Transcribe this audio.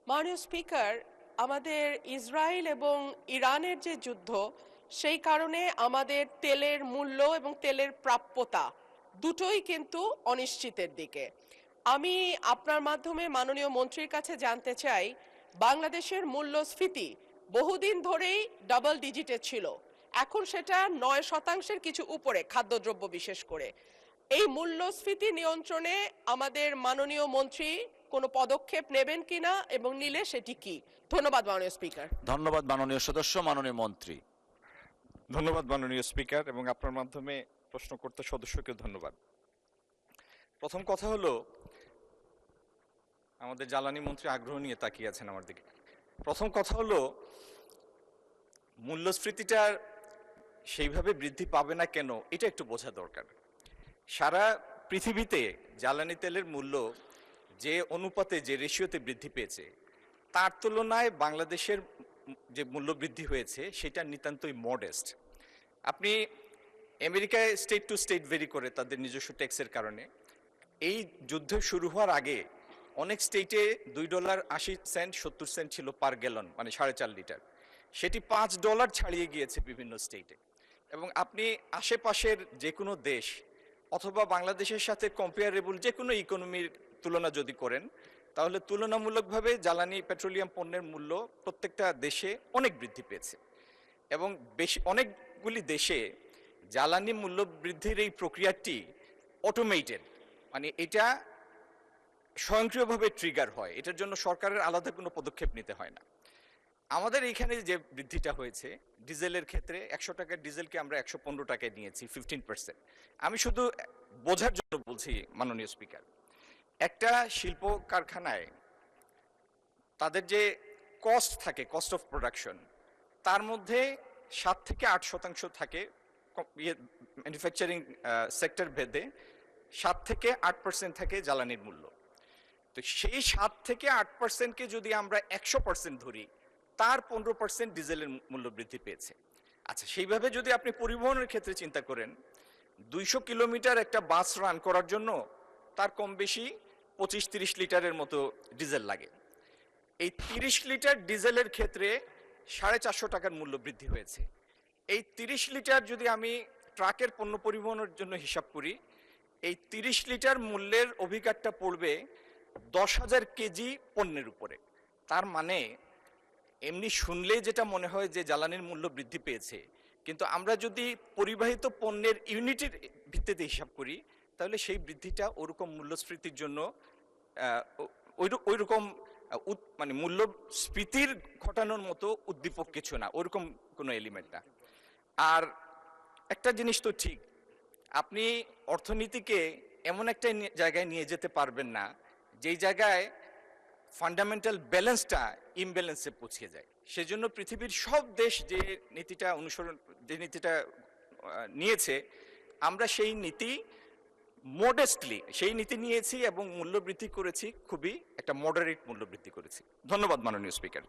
মাননীয় স্পিকার, আমাদের ইসরায়েল এবং ইরানের যে যুদ্ধ, সেই কারণে আমাদের তেলের মূল্য এবং তেলের প্রাপ্যতা দুটোই কিন্তু অনিশ্চিতের দিকে। আমি আপনার মাধ্যমে মাননীয় মন্ত্রীর কাছে জানতে চাই, বাংলাদেশের মূল্যস্ফীতি বহুদিন ধরেই ডাবল ডিজিটে ছিল, এখন সেটা 9% কিছু উপরে, খাদ্যদ্রব্য বিশেষ করে। এই মূল্যস্ফীতি নিয়ন্ত্রণে আমাদের মাননীয় মন্ত্রী কোনো পদক্ষেপ নেবেন কিনা এবং নিলে সেটি কি? ধন্যবাদ মাননীয় স্পিকার। ধন্যবাদ মাননীয় সদস্য। মাননীয় মন্ত্রী। ধন্যবাদ মাননীয় স্পিকার, এবং আপনার মাধ্যমে প্রশ্ন করতে সদস্যকে ধন্যবাদ। প্রথম কথা হলো, আমাদের জ্বালানি মন্ত্রী আগ্রহ নিয়ে তাকিয়ে আছেন আমার দিকে। প্রথম কথা হলো, মূল্যস্ফীতিটার সেইভাবে বৃদ্ধি পাবে না কেন, এটা একটু বোঝা দরকার। সারা পৃথিবীতে জ্বালানি তেলের মূল্য যে অনুপাতে, যে রেশিওতে বৃদ্ধি পেয়েছে, তার তুলনায় বাংলাদেশের যে মূল্য বৃদ্ধি হয়েছে সেটা নিতান্তই মডেস্ট। আপনি আমেরিকায় স্টেট টু স্টেট ভেরি করে তাদের নিজস্ব ট্যাক্সের কারণে। এই যুদ্ধ শুরু হওয়ার আগে অনেক স্টেটে $2.80 70 ছিল পার গ্যালন, মানে 4.5 লিটার। সেটি $5 ছাড়িয়ে গিয়েছে বিভিন্ন স্টেটে। এবং আপনি আশেপাশের যে কোনো দেশ অথবা বাংলাদেশের সাথে কম্পেয়ারেবল যে কোনো ইকোনমির তুলনা যদি করেন, তাহলে তুলনামূলকভাবে জ্বালানি পেট্রোলিয়াম পণ্যের মূল্য প্রত্যেকটা দেশে অনেক বৃদ্ধি পেয়েছে। এবং অনেকগুলি দেশে জ্বালানি মূল্য বৃদ্ধির এই প্রক্রিয়াটি অটোমেটেড, মানে এটা স্বয়ংক্রিয়ভাবে ট্রিগার হয়, এটার জন্য সরকারের আলাদা কোনো পদক্ষেপ নিতে হয় না। আমাদের এইখানে যে বৃদ্ধিটা হয়েছে ডিজেলের ক্ষেত্রে, 100 টাকার ডিজেলকে আমরা 115 টাকায় নিয়েছি, 15%। আমি শুধু বোঝার জন্য বলছি মাননীয় স্পিকার, একটা শিল্প কারখানায় তাদের যে কস্ট থাকে, কস্ট অফ প্রোডাকশন, তার মধ্যে 7 থেকে 8% থাকে ম্যানুফ্যাকচারিং সেক্টর ভেদে, 7 থেকে 8% থাকে জ্বালানির মূল্য। তো সেই 7 থেকে 8%কে যদি আমরা 100% ধরি, তার 15% ডিজেলের মূল্য বৃদ্ধি পেয়েছে। আচ্ছা, সেইভাবে যদি আপনি পরিবহনের ক্ষেত্রে চিন্তা করেন, 200 কিলোমিটার একটা বাস রান করার জন্য তার কম বেশি 25-30 লিটারের মতো ডিজেল লাগে। এই 30 লিটার ডিজেলের ক্ষেত্রে 450 টাকার মূল্য বৃদ্ধি হয়েছে। এই 30 লিটার যদি আমি ট্রাকের পণ্য পরিবহনের জন্য হিসাব করি, এই 30 লিটার মূল্যের অভিঘাতটা পড়বে 10,000 কেজি পণ্যের উপরে। তার মানে এমনি শুনলেই যেটা মনে হয় যে জ্বালানির মূল্য বৃদ্ধি পেয়েছে, কিন্তু আমরা যদি পরিবাহিত পণ্যের ইউনিটের ভিত্তিতে হিসাব করি, তাহলে সেই বৃদ্ধিটা ওরকম মূল্যস্ফীতির জন্য ওইরকম মানে মূল্যস্ফীতির ঘটানোর মতো উদ্দীপক কিছু না, ওরকম কোনো এলিমেন্ট না। আর একটা জিনিস তো ঠিক, আপনি অর্থনীতিকে এমন একটা জায়গায় নিয়ে যেতে পারবেন না যেই জায়গায় ফান্ডামেন্টাল ব্যালেন্সটা ইমব্যালেন্সে পৌঁছে যায়। সেজন্য পৃথিবীর সব দেশ যে নীতিটা নিয়েছে, আমরা সেই নীতি মডেস্টলি সেই নীতি নিয়েছি এবং মূল্য বৃদ্ধি করেছি, খুবই একটা মডারেট মূল্য বৃদ্ধি করেছি। ধন্যবাদ মাননীয় স্পিকার।